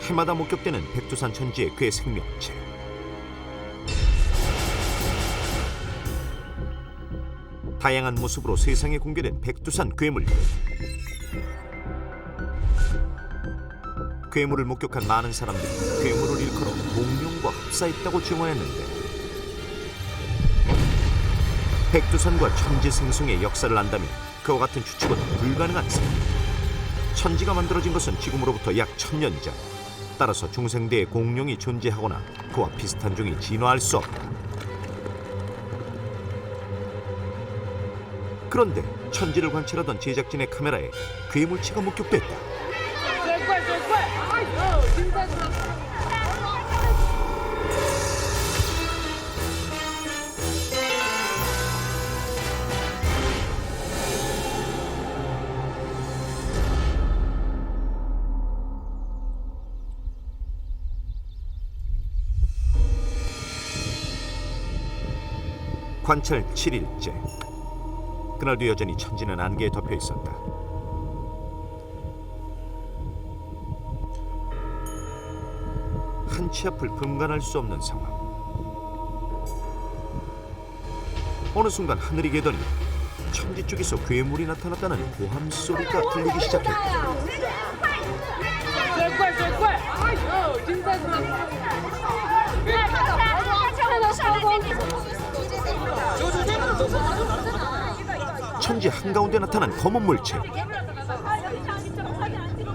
해마다 목격되는 백두산 천지의 괴 생명체. 다양한 모습으로 세상에 공개된 백두산 괴물들. 괴물을 목격한 많은 사람들이 괴물을 일컬어 공룡과 흡사했다고 증언했는데, 백두산과 천지생성의 역사를 안다면 그와 같은 추측은 불가능한 셈. 천지가 만들어진 것은 지금으로부터 약 1000년 전. 따라서 중생대에 공룡이 존재하거나 그와 비슷한 종이 진화할 수 없다. 그런데 천지를 관찰하던 제작진의 카메라에 괴물체가 목격됐다. 관찰 7일째. 그날도 여전히 천지는 안개에 덮여 있었다. 한치 앞을 분간할 수 없는 상황. 어느 순간 하늘이 개더니 천지 쪽에서 괴물이 나타났다는 고함 소리가 들리기 시작했다. 천지 한가운데 나타난 검은 물체.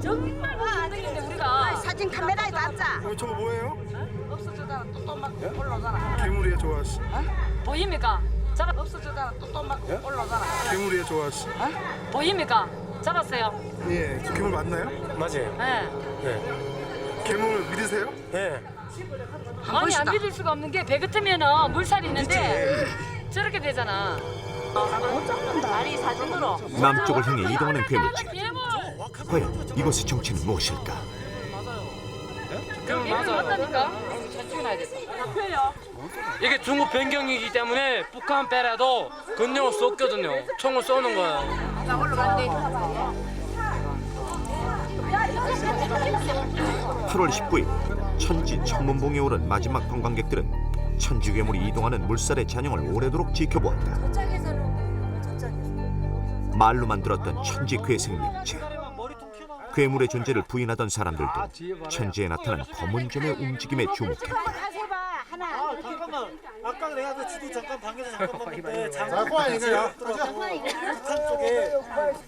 정말 못생긴데 우리가 사진 카메라에 놨자. 저거 뭐예요? 없어져잖아. 또막 올라오잖아. 괴물이에요, 조아 씨. 보입니까? 없어져잖아. 또막 올라오잖아. 괴물이에요, 조아 씨. 보입니까? 잡았어요. 예, 괴물 맞나요? 맞아요. 네. 네. 괴물 믿으세요? 네. 아니 안 믿을 수가 없는 게 배 같으면은 물살이 있는데 저렇게 되잖아. 다리 사진으로. 남쪽을 향해 이동하는 괴물체. 괴물. 과연 이것의 정체는 무엇일까? 괴물 맞다니까. 잘 찍어놔야 돼. 이게 중국 변경이기 때문에 북한 배라도 건너올 수 없거든요. 총을 쏘는 거예요. 8월 19일 천지 천문봉에 오른 마지막 관광객들은 천지 괴물이 이동하는 물살의 잔영을 오래도록 지켜보았다. 말로만 들었던 천지 괴생명체. 괴물의 존재를 부인하던 사람들도 천지에 나타난 검은 점의 움직임에 주목했다. 잠깐만. 아까 내가 그 지도 잠깐 방에서 잠깐 봤는데 자꾸 아니에요? 북한 쪽에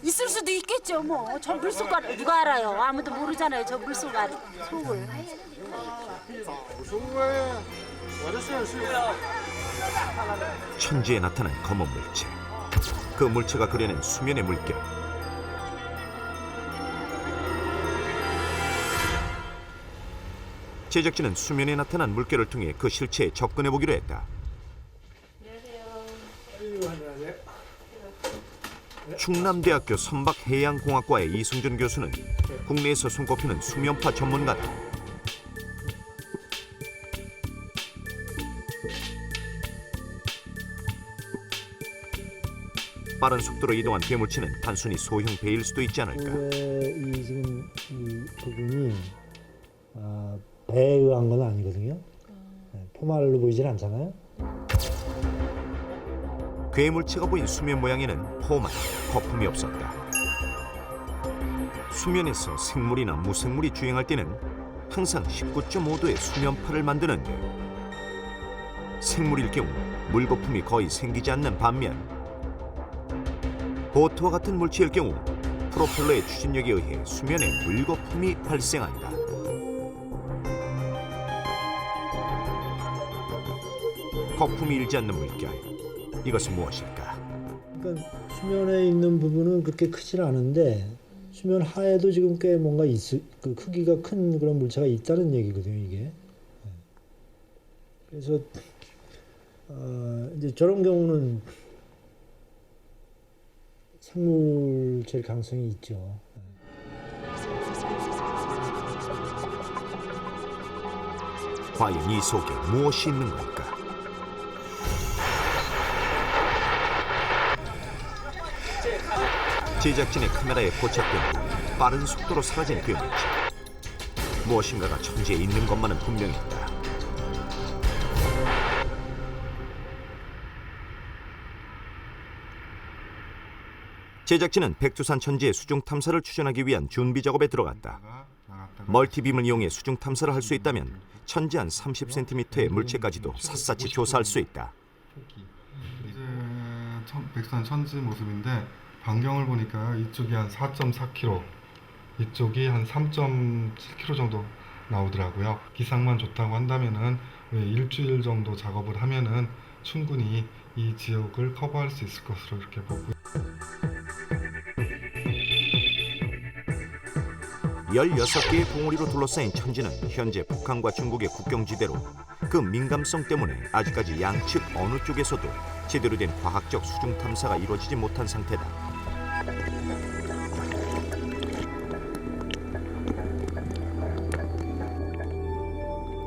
있을 수도 있겠죠. 뭐. 저 물속을 누가 알아요? 아무도 모르잖아요. 저 물속 속을. 천지에 나타난 검은 물체. 그 물체가 그려낸 수면의 물결. 제작진은 수면에 나타난 물결을 통해 그 실체에 접근해 보기로 했다. 충남대학교 선박해양공학과의 이승준 교수는 국내에서 손꼽히는 수면파 전문가다. 빠른 속도로 이동한 괴물체는 단순히 소형 배일 수도 있지 않을까. 이 지금 이 부분이 배에 의한 건 아니거든요. 포말로 보이질 않잖아요. 괴물체가 보인 수면 모양에는 포만, 거품이 없었다. 수면에서 생물이나 무생물이 주행할 때는 항상 19.5도의 수면파를 만드는데, 생물일 경우 물거품이 거의 생기지 않는 반면 보트와 같은 물체일 경우 프로펠러의 추진력에 의해 수면에 물거품이 발생한다. 거품이 일지 않는 물결, 이것은 무엇일까? 그러니까 수면에 있는 부분은 그렇게 크진 않은데 수면 하에도 지금 꽤 뭔가 그 크기가 큰 그런 물체가 있다는 얘기거든요, 이게. 그래서 이제 저런 경우는 생물체일 가능성이 있죠. 과연 이 속에 무엇이 있는 걸까? 제작진의 카메라에 포착된 빠른 속도로 사라진 괴물체. 무엇인가가 천지에 있는 것만은 분명했다. 제작진은 백두산 천지의 수중 탐사를 추진하기 위한 준비 작업에 들어갔다. 멀티빔을 이용해 수중 탐사를 할 수 있다면 천지 한 30cm의 물체까지도 샅샅이 조사할 수 있다. 이제 백두산 천지 모습인데 반경을 보니까 이쪽이 한 4.4km, 이쪽이 한 3.7km 정도 나오더라고요. 기상만 좋다고 한다면은 일주일 정도 작업을 하면은 충분히 이 지역을 커버할 수 있을 것으로 이렇게 보고요. 16개의 봉우리로 둘러싸인 천지는 현재 북한과 중국의 국경지대로 그 민감성 때문에 아직까지 양측 어느 쪽에서도 제대로 된 과학적 수중 탐사가 이루어지지 못한 상태다.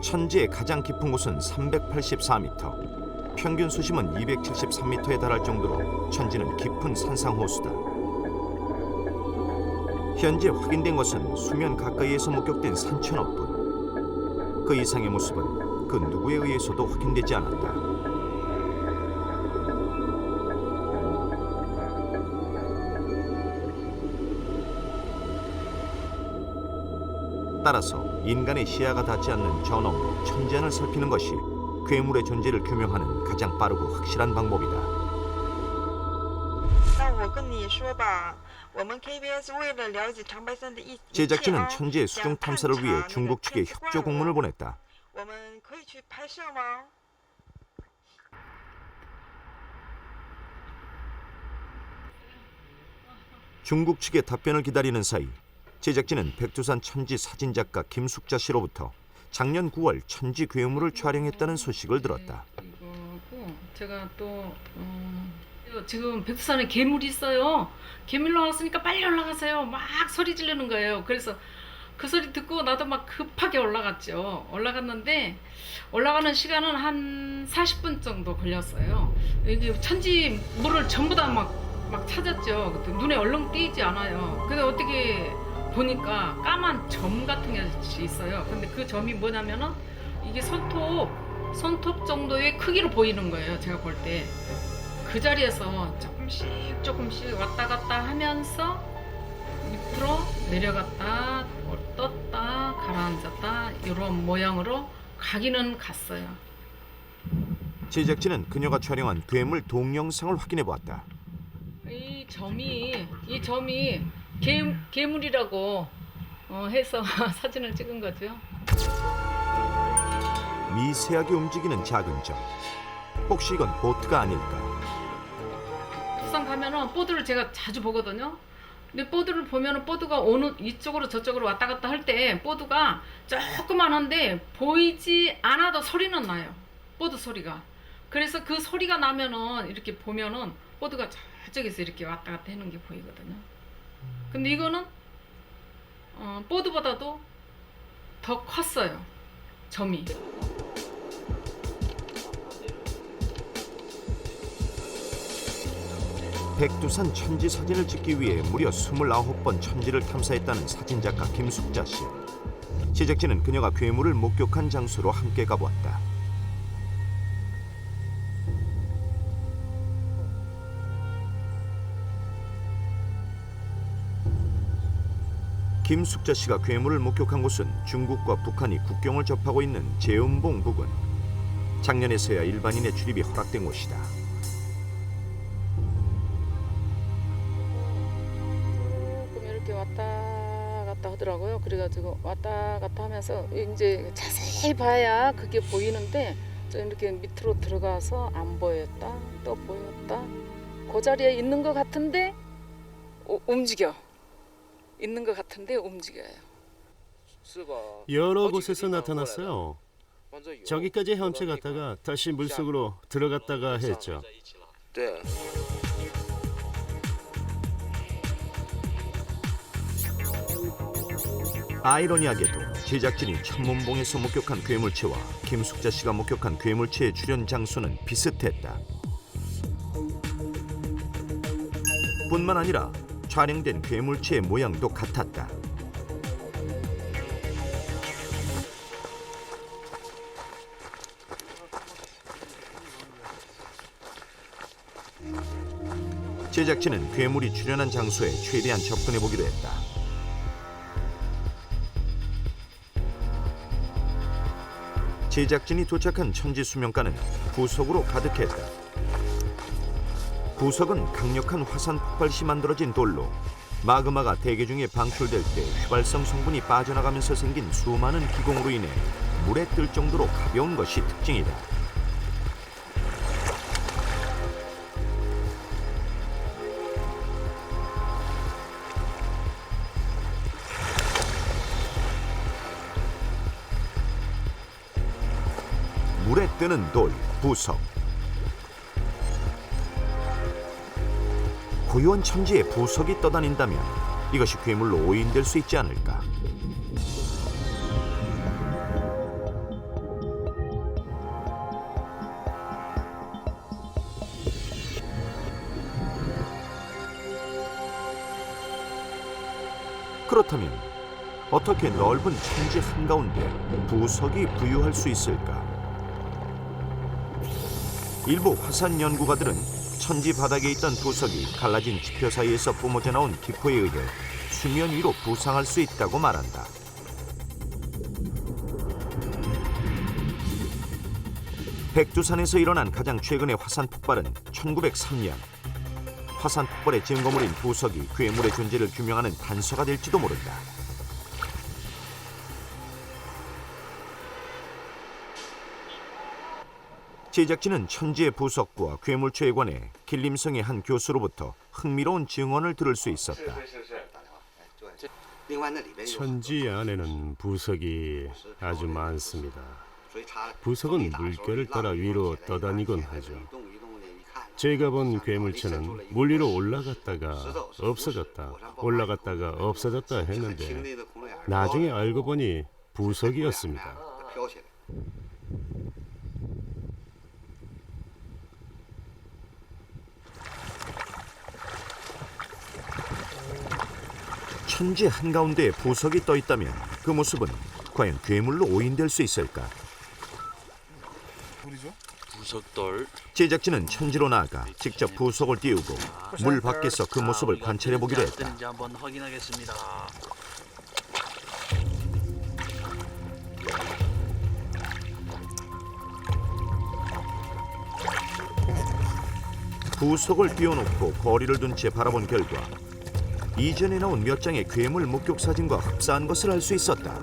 천지의 가장 깊은 곳은 384m, 평균 수심은 273m에 달할 정도로 천지는 깊은 산상호수다. 현재 확인된 것은 수면 가까이에서 목격된 산천어뿐. 그 이상의 모습은 그 누구에 의해서도 확인되지 않았다. 따라서 인간의 시야가 닿지 않는 저 너머 천지안을 살피는 것이 괴물의 존재를 규명하는 가장 빠르고 확실한 방법이다. 제작진은 천지의 수중 탐사를 위해 중국 측에 협조 공문을 보냈다. 중국 측의 답변을 기다리는 사이 제작진은 백두산 천지 사진작가 김숙자 씨로부터 작년 9월 천지 괴물을 촬영했다는 소식을 들었다. 이거고 제가 또 지금 백두산에 괴물이 있어요. 괴물 나왔으니까 빨리 올라가세요. 막 소리 지르는 거예요. 그래서 그 소리 듣고 나도 막 급하게 올라갔죠. 올라갔는데 올라가는 시간은 한 40분 정도 걸렸어요. 이게 천지 물을 전부 다 막 찾았죠. 눈에 얼렁 띄지 않아요. 근데 어떻게 보니까 까만 점 같은 게 있어요. 근데 그 점이 뭐냐면은 이게 손톱 정도의 크기로 보이는 거예요. 제가 볼 때. 그 자리에서 조금씩 왔다 갔다 하면서 밑으로 내려갔다 떴다 가라앉았다 이런 모양으로 가기는 갔어요. 제작진은 그녀가 촬영한 괴물 동영상을 확인해 보았다. 이 점이 괴물이라고 해서 사진을 찍은 거죠. 미세하게 움직이는 작은 점. 혹시 이건 보트가 아닐까? 부산 가면은 보드를 제가 자주 보거든요. 근데 보드를 보면은 보드가 어느 이쪽으로 저쪽으로 왔다 갔다 할 때 보드가 조그만한데 보이지 않아도 소리는 나요. 보드 소리가. 그래서 그 소리가 나면은 이렇게 보면은 보드가 저쪽에서 이렇게 왔다 갔다 하는 게 보이거든요. 근데 이거는 보드보다도 더 컸어요. 점이. 백두산 천지 사진을 찍기 위해 무려 29번 천지를 탐사했다는 사진작가 김숙자 씨. 제작진은 그녀가 괴물을 목격한 장소로 함께 가보았다. 김숙자 씨가 괴물을 목격한 곳은 중국과 북한이 국경을 접하고 있는 제음봉 부근. 작년에서야 일반인의 출입이 허락된 곳이다. 조금 이렇게 왔다 갔다 하더라고요. 그래가지고 왔다 갔다 하면서 이제 자세히 봐야 그게 보이는데 이렇게 밑으로 들어가서 안 보였다 또 보였다. 그 자리에 있는 것 같은데 움직여. 있는 것 같은데 움직여요. 여러 곳에서 나타났어요. 저기까지 헤엄쳐갔다가 다시 물속으로 들어갔다가 했죠. 아이러니하게도 제작진이 천문봉에서 목격한 괴물체와 김숙자 씨가 목격한 괴물체의 출현 장소는 비슷했다. 뿐만 아니라 촬영된 괴물체의 모양도 같았다. 제작진은 괴물이 출현한 장소에 최대한 접근해 보기로 했다. 제작진이 도착한 천지 수명가는 부석으로 가득했다. 부석은 강력한 화산 폭발 시 만들어진 돌로 마그마가 대기 중에 방출될 때 휘발성 성분이 빠져나가면서 생긴 수많은 기공으로 인해 물에 뜰 정도로 가벼운 것이 특징이다. 물에 뜨는 돌, 부석. 고요한 천지에 부석이 떠다닌다면 이것이 괴물로 오인될 수 있지 않을까. 그렇다면 어떻게 넓은 천지 한가운데 부석이 부유할 수 있을까? 일부 화산 연구가들은 천지 바닥에 있던 부석이 갈라진 지표 사이에서 뿜어져 나온 기포에 의해 수면 위로 부상할 수 있다고 말한다. 백두산에서 일어난 가장 최근의 화산 폭발은 1903년. 화산 폭발의 증거물인 부석이 괴물의 존재를 규명하는 단서가 될지도 모른다. 제작진은 천지의 부석과 괴물초에 관해 길림성의 한 교수로부터 흥미로운 증언을 들을 수 있었다. 천지 안에는 부석이 아주 많습니다. 부석은 물결을 따라 위로 떠다니곤 하죠. 제가 본 괴물체는 물 위로 올라갔다가 없어졌다, 올라갔다가 없어졌다 했는데 나중에 알고 보니 부석이었습니다. 천지 한가운데에 부석이 떠 있다면 그 모습은 과연 괴물로 오인될 수 있을까? 부석돌. 제작진은 천지로 나아가 직접 부석을 띄우고 물 밖에서 그 모습을 관찰해 보기로 했다. 한번 확인하겠습니다. 부석을 띄워놓고 거리를 둔 채 바라본 결과 이전에 나온 몇 장의 괴물 목격 사진과 흡사한 것을 알 수 있었다.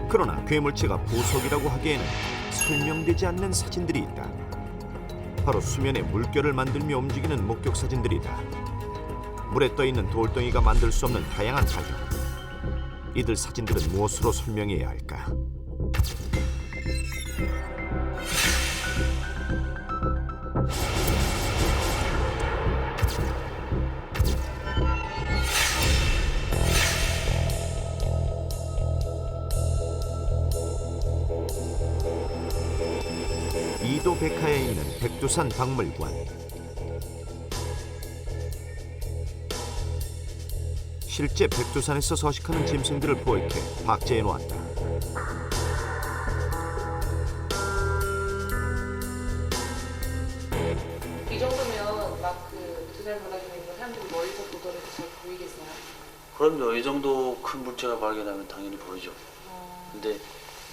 그러나 괴물체가 부석이라고 하기에는 설명되지 않는 사진들이 있다. 바로 수면에 물결을 만들며 움직이는 목격 사진들이다. 물에 떠있는 돌덩이가 만들 수 없는 다양한 사진. 이들 사진들은 무엇으로 설명해야 할까? 이도 백화에 있는 백두산 박물관. 실제 백두산에서 서식하는 짐승들을 포획해 박제해 놓았다. 이 정도면 막 그 백두산 바닥에 있는 사람들이 멀리서 보더라도 잘 보이겠어요? 그럼요. 이 정도 큰 물체가 발견하면 당연히 보이죠. 근데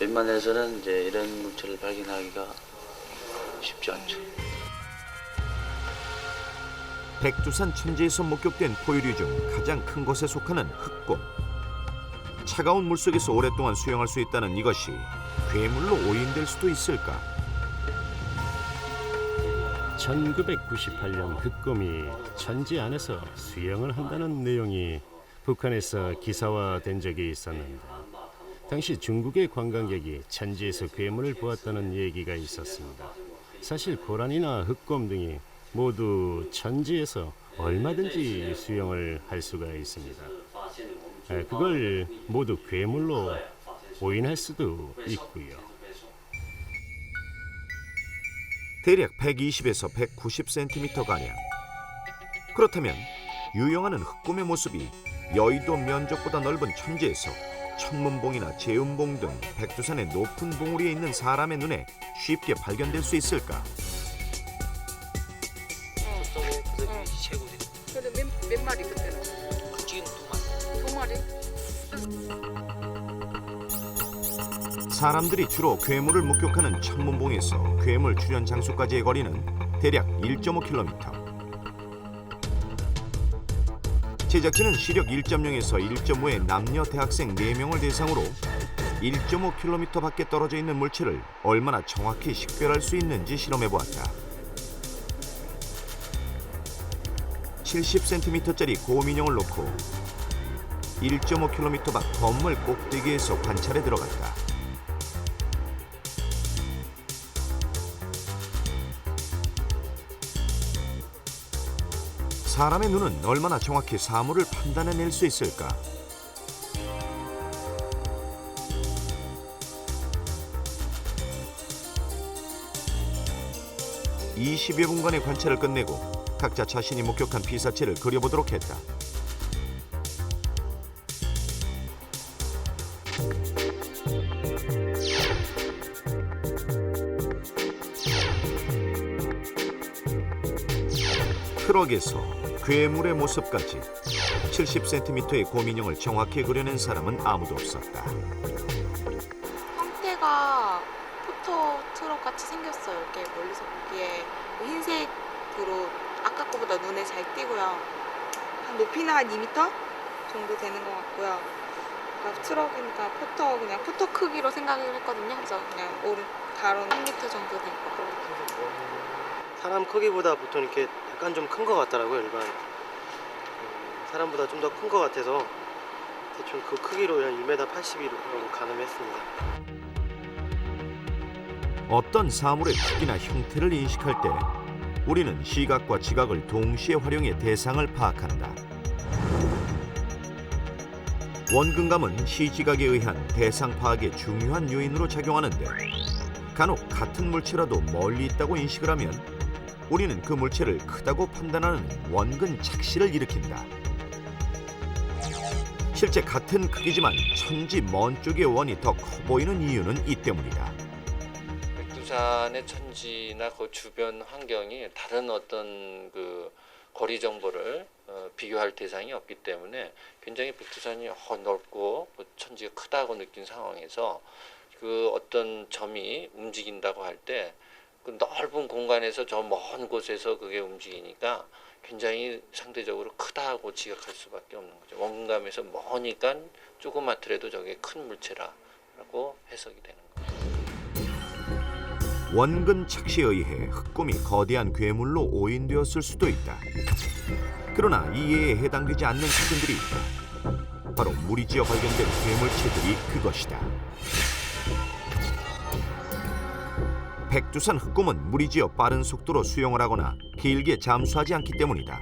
웬만해서는 이제 이런 물체를 발견하기가 쉽지 않죠. 백두산 천지에서 목격된 포유류 중 가장 큰 것에 속하는 흑곰. 차가운 물속에서 오랫동안 수영할 수 있다는 이것이 괴물로 오인될 수도 있을까? 1998년 흑곰이 천지 안에서 수영을 한다는 내용이 북한에서 기사화된 적이 있었는데 당시 중국의 관광객이 천지에서 괴물을 보았다는 얘기가 있었습니다. 사실 고란이나 흑곰 등이 모두 천지에서 얼마든지 수영을 할 수가 있습니다. 그걸 모두 괴물로 오인할 수도 있고요. 대략 120에서 190cm 가량. 그렇다면 유영하는 흑곰의 모습이 여의도 면적보다 넓은 천지에서 천문봉이나 제음봉 등 백두산의 높은 봉우리에 있는 사람의 눈에 쉽게 발견될 수 있을까? 근데 몇 마리 그때는? 지금 두 마리? 사람들이 주로 괴물을 목격하는 천문봉에서 괴물 출현 장소까지의 거리는 대략 1.5km. 제작진은 시력 1.0에서 1.5의 남녀 대학생 4명을 대상으로 1.5km 밖에 떨어져 있는 물체를 얼마나 정확히 식별할 수 있는지 실험해보았다. 70cm짜리 고민형을 놓고 1.5km 밖 건물 꼭대기에서 관찰에 들어갔다. 사람의 눈은 얼마나 정확히 사물을 판단해낼 수 있을까? (20여 분간의 관찰을 끝내고 각자 자신이 목격한 피사체를 그려보도록 했다. 트럭에서 괴물의 모습까지 70cm의 고민형을 정확히 그려낸 사람은 아무도 없었다. 형태가 포토 트럭 같이 생겼어요. 이렇게 멀리서 보기에 흰색으로 아까 거보다 눈에 잘 띄고요. 한 높이는 한 2m 정도 되는 것 같고요. 그러니까 트럭이니까 그냥 포토 크기로 생각을 했거든요. 그래서 그냥 가로는 1m 정도 될 것 같아요. 사람 크기보다 보통 이렇게 약간 좀 큰 것 같더라고요. 일반 사람보다 좀 더 큰 것 같아서 대충 그 크기로 그냥 1m 80이라고 가늠했습니다. 어떤 사물의 크기나 형태를 인식할 때 우리는 시각과 지각을 동시에 활용해 대상을 파악한다. 원근감은 시지각에 의한 대상 파악의 중요한 요인으로 작용하는데 간혹 같은 물체라도 멀리 있다고 인식을 하면 우리는 그 물체를 크다고 판단하는 원근 착시를 일으킨다. 실제 같은 크기지만 천지 먼 쪽의 원이 더 커 보이는 이유는 이 때문이다. 백두산의 천지나 그 주변 환경이 다른 어떤 그 거리 정보를 비교할 대상이 없기 때문에 굉장히 백두산이 넓고 천지가 크다고 느낀 상황에서 그 어떤 점이 움직인다고 할 때 그 넓은 공간에서 저 먼 곳에서 그게 움직이니까 굉장히 상대적으로 크다고 지각할 수밖에 없는 거죠. 원감에서 머니까 조그맣더라도 저게 큰 물체라고 해석이 되는 거예요. 원근 착시에 의해 흑곰이 거대한 괴물로 오인되었을 수도 있다. 그러나 이해에 해당되지 않는 사진들이 있다. 바로 무리지어 발견된 괴물체들이 그것이다. 백두산 흑곰은 무리지어 빠른 속도로 수영을 하거나 길게 잠수하지 않기 때문이다.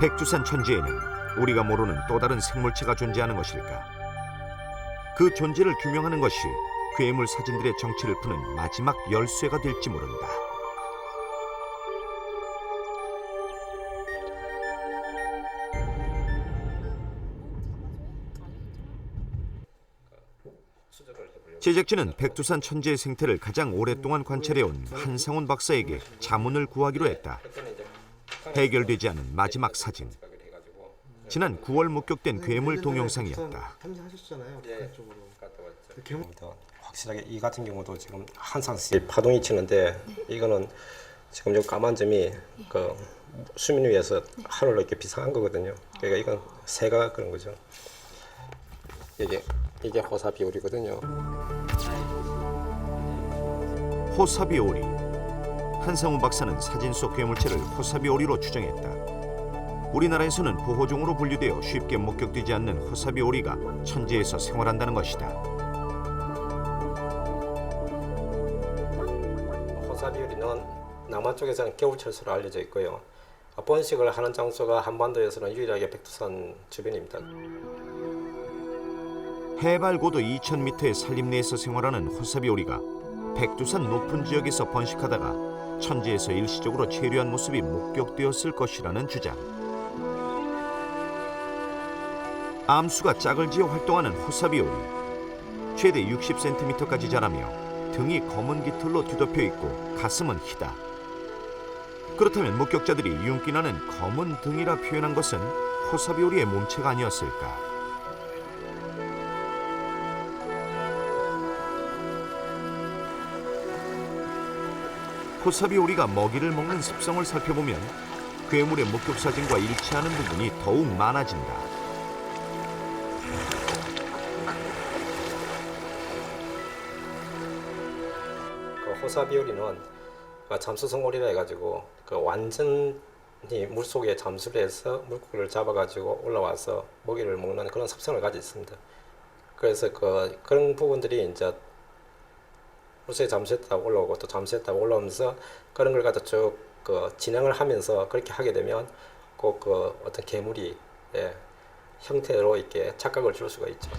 백두산 천지에는 우리가 모르는 또 다른 생물체가 존재하는 것일까? 그 존재를 규명하는 것이 괴물 사진들의 정체를 푸는 마지막 열쇠가 될지 모른다. 제작진은 백두산 천지의 생태를 가장 오랫동안 관찰해온 한상훈 박사에게 자문을 구하기로 했다. 해결되지 않은 마지막 사진. 지난 9월 목격된 괴물 동영상이었다. 탐지하셨잖아요. 쪽으로. 확실하게 이 같은 경우도 지금 항상 파동이 치는데 이거는 지금 요 까만 점이 그 수면 위에서 하늘로 이렇게 비상한 거거든요. 그러니까 이건 새가 그런 거죠. 이게 호사비오리거든요. 호사비오리. 한상훈 박사는 사진 속 괴물체를 호사비오리로 추정했다. 우리나라에서는 보호종으로 분류되어 쉽게 목격되지 않는 호사비오리가 천지에서 생활한다는 것이다. 호사비오리는 남한 쪽에서는 겨울철수로 알려져 있고요. 번식을 하는 장소가 한반도에서는 유일하게 백두산 주변입니다. 해발 고도 2,000m의 산림내에서 생활하는 호사비 오리가 백두산 높은 지역에서 번식하다가 천지에서 일시적으로 체류한 모습이 목격되었을 것이라는 주장. 암수가 짝을 지어 활동하는 호사비 오리. 최대 60cm까지 자라며 등이 검은 깃털로 뒤덮여 있고 가슴은 희다. 그렇다면 목격자들이 윤기나는 검은 등이라 표현한 것은 호사비 오리의 몸체가 아니었을까? 호사비 오리가 먹이를 먹는 습성을 살펴보면 괴물의 목격 사진과 일치하는 부분이 더욱 많아진다. 그 호사비 오리는 잠수성 오리라 해가지고 그 완전히 물 속에 잠수를 해서 물고기를 잡아가지고 올라와서 먹이를 먹는 그런 습성을 가지고 있습니다. 그래서 그런 부분들이 이제 물속에 잠수했다가 올라오고 또 잠수했다가 올라오면서 그런 걸 갖다 쭉 진행을 하면서 그렇게 하게 되면 꼭 어떤 괴물이 형태로 이렇게 착각을 줄 수가 있죠.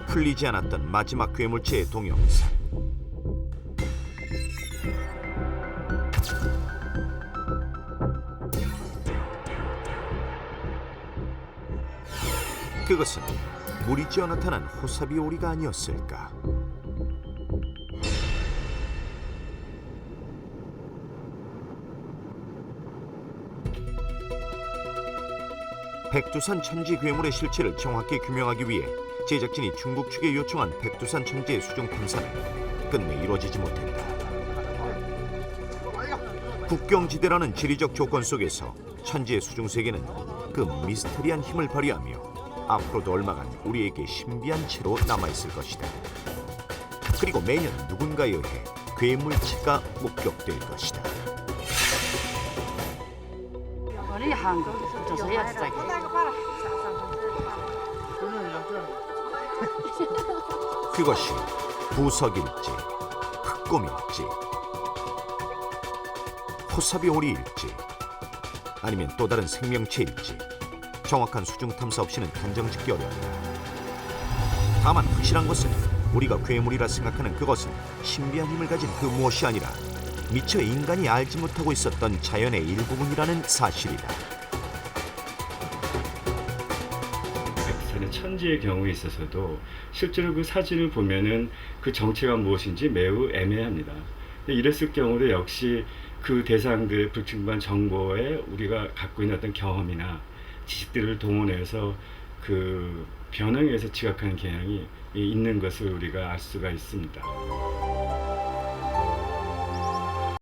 풀리지 않았던 마지막 괴물체의 동영상. 그것은 물이 찌어 나타난 호사비 오리가 아니었을까? 백두산 천지 괴물의 실체를 정확히 규명하기 위해 제작진이 중국 측에 요청한 백두산 천지의 수중 탐사는 끝내 이루어지지 못했다. 국경지대라는 지리적 조건 속에서 천지의 수중 세계는 그 미스터리한 힘을 발휘하며 앞으로도 얼마간 우리에게 신비한 채로 남아있을 것이다. 그리고 매년 누군가에 의해 괴물체가 목격될 것이다. 그것이 부석일지, 흑곰일지, 호사비 오리일지, 아니면 또 다른 생명체일지 정확한 수중 탐사 없이는 단정짓기 어렵다. 다만 확실한 것은 우리가 괴물이라 생각하는 그것은 신비한 힘을 가진 그 무엇이 아니라 미처 인간이 알지 못하고 있었던 자연의 일부분이라는 사실이다. 백두산의 천지의 경우에 있어서도 실제로 그 사진을 보면은 그 정체가 무엇인지 매우 애매합니다. 이랬을 경우도 역시 그 대상들의 불충분한 정보에 우리가 갖고 있는 어떤 경험이나 지식들을 동원해서 그 변형해서 지각하는 경향이 있는 것을 우리가 알 수가 있습니다.